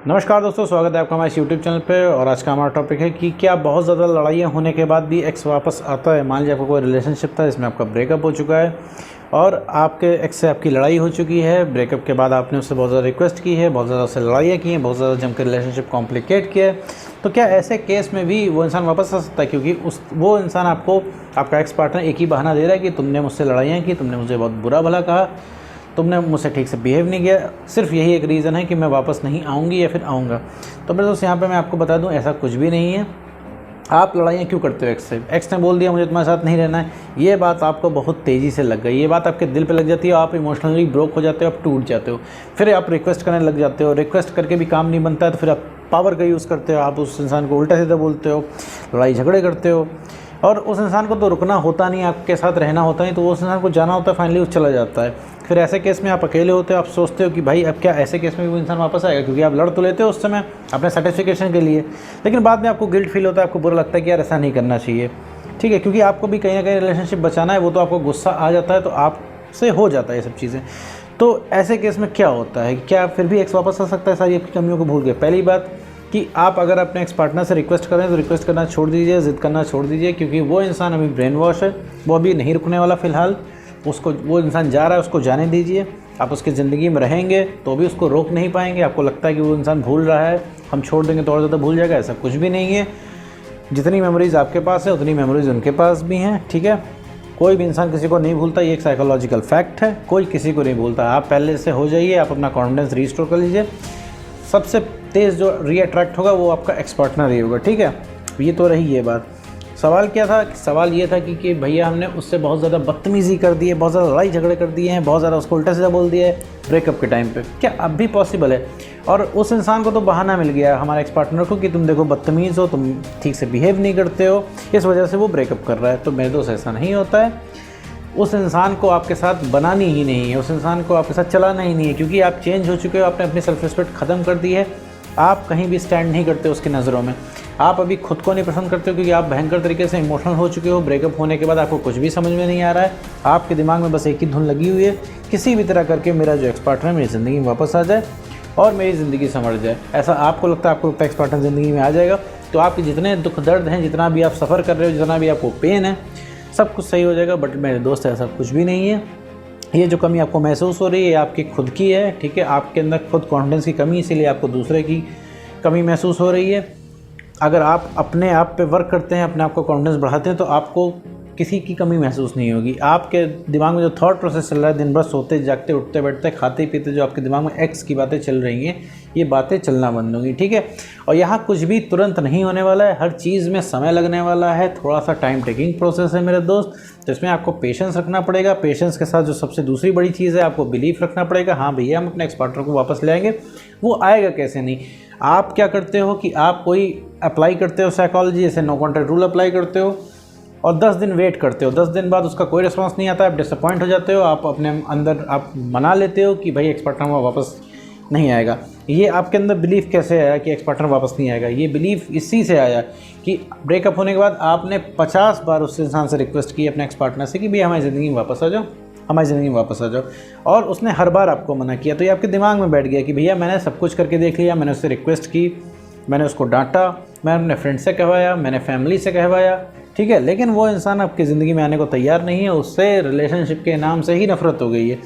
नमस्कार दोस्तों, स्वागत है आपका हमारे यूट्यूब चैनल पे। और आज का हमारा टॉपिक है कि क्या बहुत ज़्यादा लड़ाइयाँ होने के बाद भी एक्स वापस आता है। मान लीजिए आपका कोई रिलेशनशिप था जिसमें आपका ब्रेकअप हो चुका है और आपके एक्स से आपकी लड़ाई हो चुकी है। ब्रेकअप के बाद आपने उससे बहुत ज़्यादा रिक्वेस्ट की है, बहुत ज़्यादा उससे लड़ाइयाँ की हैं, बहुत ज़्यादा जमकर रिलेशनशिप कॉम्प्लिकेट किया है। तो क्या ऐसे केस में भी वो इंसान वापस आ सकता है? क्योंकि वो इंसान आपको, आपका एक्स पार्टनर एक ही बहाना दे रहा है कि तुमने मुझसे लड़ाइयाँ की, तुमने मुझे बहुत बुरा भला कहा, तुमने मुझसे ठीक से बिहेव नहीं किया। सिर्फ यही एक रीज़न है कि मैं वापस नहीं आऊँगी या फिर आऊँगा। तो मेरे दोस्त, यहाँ पे मैं आपको बता दूँ, ऐसा कुछ भी नहीं है। आप लड़ाइयाँ क्यों करते हो एक्स से? एक्स ने बोल दिया मुझे तुम्हारे साथ नहीं रहना है, ये बात आपको बहुत तेज़ी से लग गई, ये बात आपके दिल पे लग जाती है, आप इमोशनली ब्रोक हो जाते हो, आप टूट जाते हो। फिर आप रिक्वेस्ट करने लग जाते हो, रिक्वेस्ट करके भी काम नहीं बनता है तो फिर आप पावर का यूज़ करते हो, आप उस इंसान को उल्टा सीधा बोलते हो, लड़ाई झगड़े करते हो। और उस इंसान को तो रुकना होता नहीं, आपके साथ रहना होता नहीं, तो वो उस इंसान को जाना होता है, फाइनली वो चला जाता है। फिर ऐसे केस में आप अकेले होते हो, आप सोचते हो कि भाई अब क्या ऐसे केस में भी वो इंसान वापस आएगा, क्योंकि आप लड़ तो लेते हो उस समय अपने सेटिस्फिकेशन के लिए, लेकिन बाद में आपको गिल्ट फील होता है, आपको बुरा लगता है कि यार ऐसा नहीं करना चाहिए। ठीक है, क्योंकि आपको भी कहीं ना कहीं रिलेशनशिप बचाना है, वो तो आपको गुस्सा आ जाता है, तो आपसे हो जाता है ये सब चीज़ें। तो ऐसे केस में क्या होता है, क्या फिर भी एक्स वापस आ सकता है सारी आपकी कमियों को भूल के? पहली बात कि आप अगर अपने एक्स पार्टनर से रिक्वेस्ट करें तो रिक्वेस्ट करना छोड़ दीजिए, ज़िद करना छोड़ दीजिए, क्योंकि वो इंसान अभी ब्रेन वॉश है, वो अभी नहीं रुकने वाला फ़िलहाल। उसको, वो इंसान जा रहा है, उसको जाने दीजिए। आप उसकी ज़िंदगी में रहेंगे तो भी उसको रोक नहीं पाएंगे। आपको लगता है कि वो इंसान भूल रहा है, हम छोड़ देंगे तो और ज़्यादा भूल जाएगा, ऐसा कुछ भी नहीं है। जितनी मेमोरीज़ आपके पास है उतनी मेमोरीज़ उनके पास भी हैं। ठीक है, कोई भी इंसान किसी को नहीं भूलता, ये एक साइकोलॉजिकल फैक्ट है, कोई किसी को नहीं भूलता। आप पहले से हो जाइए, आप अपना कॉन्फिडेंस रीस्टोर कर लीजिए। सबसे तेज़ जो रीअट्रैक्ट होगा वो आपका एक्स पार्टनर ही होगा। ठीक है, ये तो रही ये बात। सवाल क्या था? सवाल ये था कि भैया हमने उससे बहुत ज़्यादा बदतमीज़ी कर दी है, बहुत ज़्यादा लड़ाई झगड़े कर दिए हैं, बहुत ज़्यादा उसको उल्टा सीधा बोल दिया है ब्रेकअप के टाइम पे। क्या अब भी पॉसिबल है? और उस इंसान को तो बहाना मिल गया हमारे एक्स पार्टनर को कि तुम देखो बदतमीज़ हो, तुम ठीक से बिहेव नहीं करते हो, इस वजह से वो ब्रेकअप कर रहा है। तो मेरे दोस्त, ऐसा नहीं होता है। उस इंसान को आपके साथ बनानी ही नहीं है, उस इंसान को आपके साथ चलाना ही नहीं है, क्योंकि आप चेंज हो चुके हो, आपने अपनी सेल्फ रिस्पेक्ट ख़त्म कर दी है। आप कहीं भी स्टैंड नहीं करते उसकी नज़रों में। आप अभी खुद को नहीं पसंद करते हो, क्योंकि आप भयंकर तरीके से इमोशनल हो चुके हो। ब्रेकअप होने के बाद आपको कुछ भी समझ में नहीं आ रहा है, आपके दिमाग में बस एक ही धुन लगी हुई है, किसी भी तरह करके मेरा जो एक्स पार्टनर मेरी ज़िंदगी में वापस आ जाए और मेरी ज़िंदगी संभल जाए। ऐसा आपको लगता है? आपको लगता है एक्स पार्टनर ज़िंदगी में आ जाएगा तो आपके जितने दुख दर्द हैं, जितना भी आप सफ़र कर रहे हो, जितना भी आपको पेन है, सब कुछ सही हो जाएगा। बट मेरे दोस्त, ऐसा कुछ भी नहीं है। ये जो कमी आपको महसूस हो रही है, आपकी खुद की है। ठीक है, आपके अंदर खुद कॉन्फिडेंस की कमी, इसीलिए आपको दूसरे की कमी महसूस हो रही है। अगर आप अपने आप पे वर्क करते हैं, अपने आप को कॉन्फिडेंस बढ़ाते हैं, तो आपको किसी की कमी महसूस नहीं होगी। आपके दिमाग में जो थॉट प्रोसेस चल रहा है, दिन भर सोते जागते उठते बैठते खाते पीते, जो आपके दिमाग में एक्स की बातें चल रही हैं, ये बातें चलना बंद होंगी। ठीक है, और यहाँ कुछ भी तुरंत नहीं होने वाला है, हर चीज़ में समय लगने वाला है, थोड़ा सा टाइम टेकिंग प्रोसेस है मेरे दोस्त। तो इसमें आपको पेशेंस रखना पड़ेगा। पेशेंस के साथ जो सबसे दूसरी बड़ी चीज़ है, आपको बिलीफ रखना पड़ेगा। हाँ भैया, हम अपने एक्स पार्टनर को वापस ले आएंगे। वो आएगा कैसे नहीं? आप क्या करते हो कि आप कोई अप्लाई करते हो साइकोलॉजी, जैसे नो कॉन्टैक्ट रूल अप्लाई करते हो और 10 दिन वेट करते हो। 10 दिन बाद उसका कोई रिस्पांस नहीं आता, आप डिसअपॉइंट हो जाते हो, आप अपने अंदर आप मना लेते हो कि भाई एक्स पार्टनर वापस नहीं आएगा। ये आपके अंदर बिलीफ कैसे आया कि एक्स पार्टनर वापस नहीं आएगा? ये बिलीफ इसी से आया कि ब्रेकअप होने के बाद आपने 50 बार उस इंसान से रिक्वेस्ट की, अपने एक्स पार्टनर से, कि भैया हमारी ज़िंदगी में वापस आ जाओ, हमारी ज़िंदगी में वापस आ जाओ, और उसने हर बार आपको मना किया। तो ये आपके दिमाग में बैठ गया कि भैया मैंने सब कुछ करके देख लिया, मैंने उससे रिक्वेस्ट की, मैंने उसको डांटा, मैंने अपने फ्रेंड से कहवाया, मैंने फैमिली से कहवाया। ठीक है, लेकिन वो इंसान आपकी ज़िंदगी में आने को तैयार नहीं है, उससे रिलेशनशिप के नाम से ही नफरत हो गई है।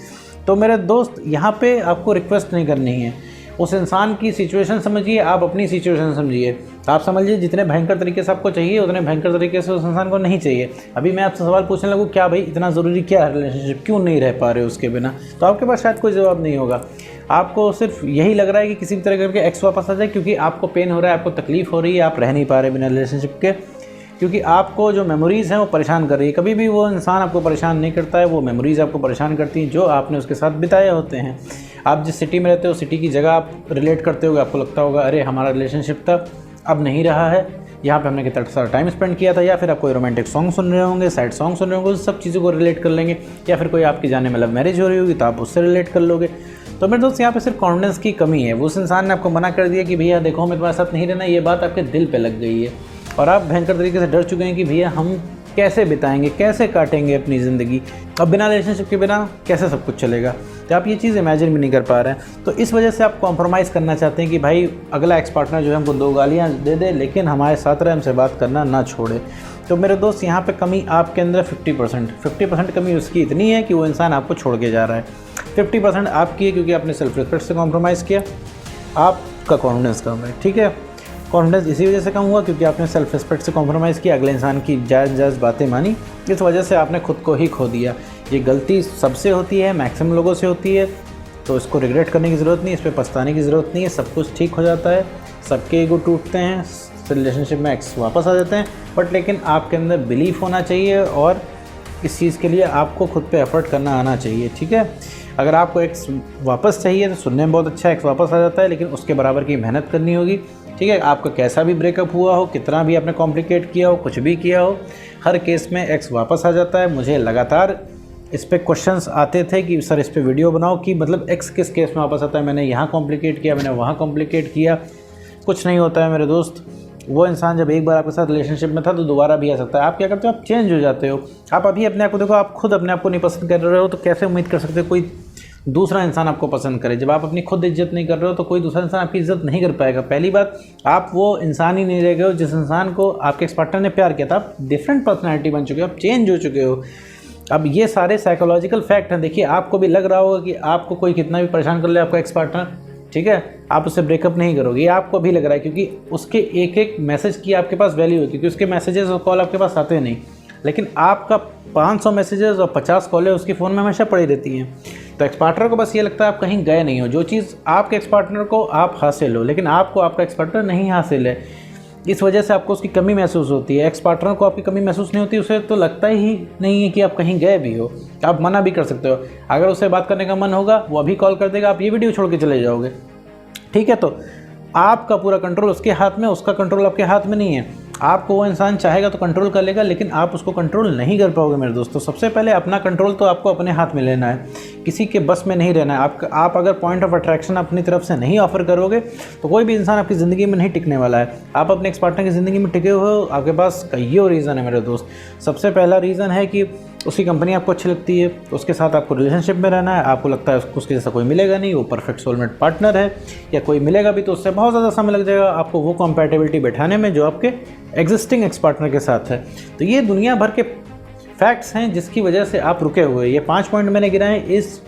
तो मेरे दोस्त, यहाँ पे आपको रिक्वेस्ट नहीं करनी है, उस इंसान की सिचुएशन समझिए, आप अपनी सिचुएशन समझिए। आप समझिए जितने भयंकर तरीके से आपको चाहिए, उतने भयंकर तरीके से उस इंसान को नहीं चाहिए। अभी मैं आपसे सवाल पूछने लगूँ, क्या भाई इतना ज़रूरी क्या है रिलेशनशिप, क्यों नहीं रह पा रहे हो उसके बिना, तो आपके पास शायद कोई जवाब नहीं होगा। आपको सिर्फ यही लग रहा है कि किसी भी तरह करके एक्स वापस आ जाए, क्योंकि आपको पेन हो रहा है, आपको तकलीफ़ हो रही है, आप रह नहीं पा रहे बिना रिलेशनशिप के, क्योंकि आपको जो मेमोरीज़ हैं वो परेशान कर रही है। कभी भी वो इंसान आपको परेशान नहीं करता है, वो मेमोरीज़ आपको परेशान करती हैं जो आपने उसके साथ बिताए होते हैं। आप जिस सिटी में रहते हो, सिटी की जगह आप रिलेट करते होगे, आपको लगता होगा अरे हमारा रिलेशनशिप था, अब नहीं रहा है, यहाँ पे हमने कितना सारा टाइम स्पेंड किया था। या फिर आप कोई रोमांटिक सॉन्ग सुन रहे होंगे, सैड सॉन्ग सुन रहे होंगे, उस सब चीज़ों को रिलेट कर लेंगे। या फिर कोई आपकी जाने में लव मैरिज हो रही होगी तो आप उससे रिलेट कर लोगे। तो मेरे दोस्त, यहाँ पे सिर्फ कॉन्फिडेंस की कमी है। उस इंसान ने आपको मना कर दिया कि भैया देखो मैं तुम्हारे साथ नहीं रहना, ये बात आपके दिल पे लग गई है और आप भयंकर तरीके से डर चुके हैं कि भैया हम कैसे बिताएंगे, कैसे काटेंगे अपनी ज़िंदगी, अब बिना रिलेशनशिप के बिना कैसे सब कुछ चलेगा। तो आप ये चीज़ इमेजिन भी नहीं कर पा रहे हैं। तो इस वजह से आप कॉम्प्रोमाइज़ करना चाहते हैं कि भाई अगला एक्स पार्टनर जो है हमको 2 गालियाँ दे दे लेकिन हमारे साथ रहे, हमसे बात करना ना छोड़े। तो मेरे दोस्त यहाँ पे कमी आपके अंदर 50% कमी उसकी इतनी है कि वो इंसान आपको छोड़ के जा रहा है। 50% आपकी है क्योंकि आपने सेल्फ रिस्पेक्ट से कॉम्प्रोमाइज़ किया, आपका कॉन्फिडेंस कम है, ठीक है। कॉन्फिडेंस इसी वजह से कम हुआ क्योंकि आपने सेल्फ रिस्पेक्ट से कॉम्प्रोमाइज़ किया, अगले इंसान की जायज़ बातें मानी, इस वजह से आपने खुद को ही खो दिया। ये गलती सबसे होती है, मैक्सिमम लोगों से होती है, तो इसको रिग्रेट करने की ज़रूरत नहीं, इस पर पछताने की ज़रूरत नहीं है। सब कुछ ठीक हो जाता है, सबके ईगो टूटते हैं, रिलेशनशिप में एक्स वापस आ जाते हैं, बट लेकिन आपके अंदर बिलीफ होना चाहिए और इस चीज़ के लिए आपको खुद पे एफर्ट करना आना चाहिए, ठीक है। अगर आपको एक्स वापस चाहिए तो सुनने में बहुत अच्छा एक्स वापस आ जाता है, लेकिन उसके बराबर की मेहनत करनी होगी, ठीक है। आपका कैसा भी ब्रेकअप हुआ हो, कितना भी आपने कॉम्प्लिकेट किया हो, कुछ भी किया हो, हर केस में एक्स वापस आ जाता है। मुझे लगातार इस पे क्वेश्चंस आते थे कि सर इस पे वीडियो बनाओ कि मतलब एक्स किस केस में वापस आता है, मैंने यहाँ कॉम्प्लिकेट किया, मैंने वहाँ कॉम्प्लिकेट किया। कुछ नहीं होता है मेरे दोस्त, वो इंसान जब एक बार आपके साथ रिलेशनशिप में था तो दोबारा भी आ सकता है। आप क्या करते हो, आप चेंज हो जाते हो। आप अभी अपने आप को देखो, आप खुद अपने आप को नहीं पसंद कर रहे हो तो कैसे उम्मीद कर सकते हो कोई दूसरा इंसान आपको पसंद करे। जब आप अपनी खुद इज्जत नहीं कर रहे हो तो कोई दूसरा इंसान आपकी इज्जत नहीं कर पाएगा। पहली बात, आप वो इंसान ही नहीं रह गए हो जिस इंसान को आपके एक्स पार्टनर ने प्यार किया था। आप डिफरेंट पर्सनैलिटी बन चुके हो, आप चेंज हो चुके हो। अब ये सारे साइकोलॉजिकल फैक्ट हैं। देखिए, आपको भी लग रहा होगा कि आपको कोई कितना भी परेशान कर ले आपका एक्स पार्टनर, ठीक है, आप उससे ब्रेकअप नहीं करोगे, ये आपको भी लग रहा है क्योंकि उसके एक एक मैसेज की आपके पास वैल्यू है, क्योंकि उसके मैसेजेस और कॉल आपके पास आते नहीं, लेकिन आपका 500 मैसेजेस और 50 कॉलें उसके फ़ोन में हमेशा पड़ी रहती हैं। तो एक्स पार्टनर को बस ये लगता है आप कहीं गए नहीं हो। जो चीज़ आपके एक्स पार्टनर को आप हासिल हो, लेकिन आपको आपका एक्स पार्टनर नहीं हासिल है, इस वजह से आपको उसकी कमी महसूस होती है। एक्स पार्टनर को आपकी कमी महसूस नहीं होती, उसे तो लगता ही नहीं है कि आप कहीं गए भी हो। आप मना भी कर सकते हो, अगर उसे बात करने का मन होगा वो अभी कॉल कर देगा, आप ये वीडियो छोड़ के चले जाओगे, ठीक है। तो आपका पूरा कंट्रोल उसके हाथ में, उसका कंट्रोल आपके हाथ में नहीं है। आपको वो इंसान चाहेगा तो कंट्रोल कर लेगा, लेकिन आप उसको कंट्रोल नहीं कर पाओगे मेरे दोस्तों। सबसे पहले अपना कंट्रोल तो आपको अपने हाथ में लेना है, किसी के बस में नहीं रहना है। आप अगर पॉइंट ऑफ अट्रैक्शन अपनी तरफ से नहीं ऑफर करोगे तो कोई भी इंसान आपकी ज़िंदगी में नहीं टिकने वाला है। आप अपने एक्स पार्टनर की ज़िंदगी में टिके हुए हो, आपके पास कईयों रीज़न है मेरे दोस्त। सबसे पहला रीज़न है कि उसकी कंपनी आपको अच्छी लगती है, उसके साथ आपको रिलेशनशिप में रहना है, आपको लगता है उसके जैसा कोई मिलेगा नहीं, वो परफेक्ट सोलमेट पार्टनर है, या कोई मिलेगा भी तो उससे बहुत ज़्यादा समय लग जाएगा आपको वो कंपैटिबिलिटी बैठाने में जो आपके एग्जिस्टिंग एक्स पार्टनर के साथ है। तो ये दुनिया भर के फैक्ट्स हैं जिसकी वजह से आप रुके हुए। ये 5 पॉइंट मैंने गिनाए,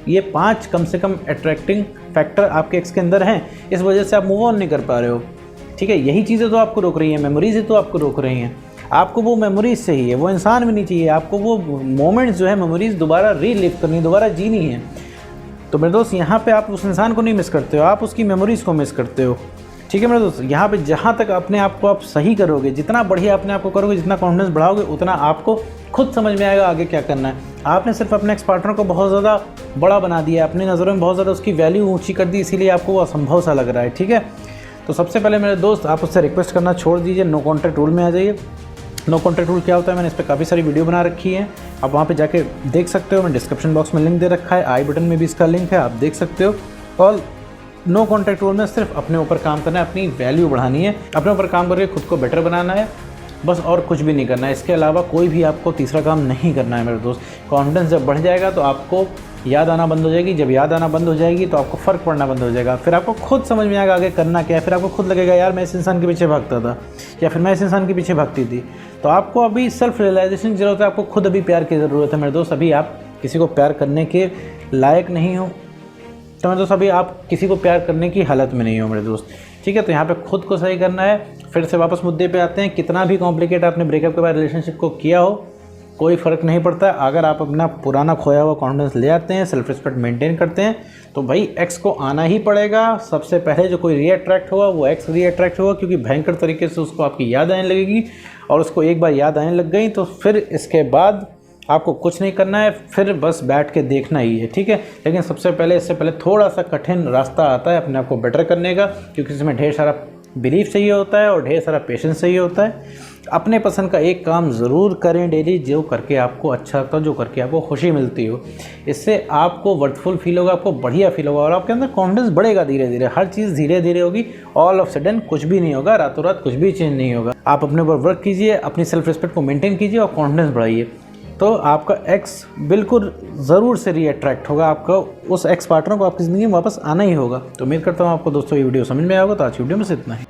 ये 5 कम से कम अट्रैक्टिंग फैक्टर आपके एक्स के अंदर हैं, इस वजह से आप मूव ऑन नहीं कर पा रहे हो, ठीक है। यही चीज़ें तो आपको रोक रही हैं, मेमोरीज ही तो आपको रोक रही हैं। आपको वो मेमोरीज चाहिए, वो इंसान भी नहीं चाहिए, आपको वो मोमेंट्स जो है मेमोरीज दोबारा रीलिव करनी, दोबारा जीनी है। तो मेरे दोस्त, यहाँ पे आप उस इंसान को नहीं मिस करते हो, आप उसकी मेमोरीज़ को मिस करते हो, ठीक है मेरे दोस्त। यहाँ पे जहाँ तक अपने आप को आप सही करोगे, जितना बढ़िया अपने आप को करोगे, जितना कॉन्फिडेंस बढ़ाओगे, उतना आपको खुद समझ में आएगा आगे क्या करना है। आपने सिर्फ अपने एक्स पार्टनर को बहुत ज़्यादा बड़ा बना दिया, अपनी नज़रों में बहुत ज़्यादा उसकी वैल्यू ऊँची कर दी, इसीलिए आपको वो असंभव सा लग रहा है, ठीक है। तो सबसे पहले मेरे दोस्त, आप उससे रिक्वेस्ट करना छोड़ दीजिए, नो कॉन्टैक्ट रूल में आ जाइए। नो कॉन्टैक्ट रूल क्या होता है, मैंने इस पर काफ़ी सारी वीडियो बना रखी है, आप वहाँ पे जाके देख सकते हो। मैं डिस्क्रिप्शन बॉक्स में लिंक दे रखा है, आई बटन में भी इसका लिंक है, आप देख सकते हो। और नो कॉन्टैक्ट रूल में सिर्फ अपने ऊपर काम करना है, अपनी वैल्यू बढ़ानी है, अपने ऊपर काम करके खुद को बेटर बनाना है, बस और कुछ भी नहीं करना है। इसके अलावा कोई भी आपको तीसरा काम नहीं करना है मेरे दोस्त। कॉन्फिडेंस जब बढ़ जाएगा तो आपको याद आना बंद हो जाएगी, जब याद आना बंद हो जाएगी तो आपको फ़र्क पड़ना बंद हो जाएगा, फिर आपको खुद समझ में आएगा आगे करना क्या है। फिर आपको खुद लगेगा यार मैं इस इंसान के पीछे भागता था, या फिर मैं इस इंसान के पीछे भागती थी। तो आपको अभी सेल्फ रियलाइजेशन की ज़रूरत है, आपको खुद अभी प्यार की ज़रूरत है मेरे दोस्त। अभी आप किसी को प्यार करने के लायक नहीं हो, तो मेरे दोस्त अभी आप किसी को प्यार करने की हालत में नहीं हो मेरे दोस्त, ठीक है। तो यहाँ पे खुद को सही करना है। फिर से वापस मुद्दे पे आते हैं, कितना भी कॉम्प्लिकेट आपने ब्रेकअप के बाद रिलेशनशिप को किया हो, कोई फ़र्क नहीं पड़ता। अगर आप अपना पुराना खोया हुआ कॉन्फिडेंस ले आते हैं, सेल्फ रिस्पेक्ट मेंटेन करते हैं, तो भाई एक्स को आना ही पड़ेगा। सबसे पहले जो कोई रीअट्रैक्ट होगा वो एक्स रीअट्रैक्ट होगा, क्योंकि भयंकर तरीके से उसको आपकी याद आने लगेगी, और उसको एक बार याद आने लग गई तो फिर इसके बाद आपको कुछ नहीं करना है, फिर बस बैठ के देखना ही है, ठीक है। लेकिन सबसे पहले, इससे पहले थोड़ा सा कठिन रास्ता आता है अपने आप को बेटर करने का, क्योंकि इसमें ढेर सारा बिलीफ चाहिए होता है और ढेर सारा पेशेंस चाहिए होता है। अपने पसंद का एक काम ज़रूर करें डेली, जो करके आपको अच्छा लगता हो, जो करके आपको खुशी मिलती हो। इससे आपको वर्थफुल फील होगा, आपको बढ़िया फील होगा, और आपके अंदर कॉन्फिडेंस बढ़ेगा धीरे धीरे। हर चीज़ धीरे धीरे होगी, ऑल ऑफ सडन कुछ भी नहीं होगा, रातों रात कुछ भी चेंज नहीं होगा। आप अपने ऊपर वर्क कीजिए, अपनी सेल्फ रिस्पेक्ट को मेंटेन कीजिए और कॉन्फिडेंस बढ़ाइए। तो आपका एक्स बिल्कुल ज़रूर से रीअट्रैक्ट होगा, आपका उस एक्स पार्टनर को आपकी ज़िंदगी में वापस आना ही होगा। तो उम्मीद करता हूँ आपको दोस्तों ये वीडियो समझ में आएगा। तो आज की वीडियो में से इतना ही।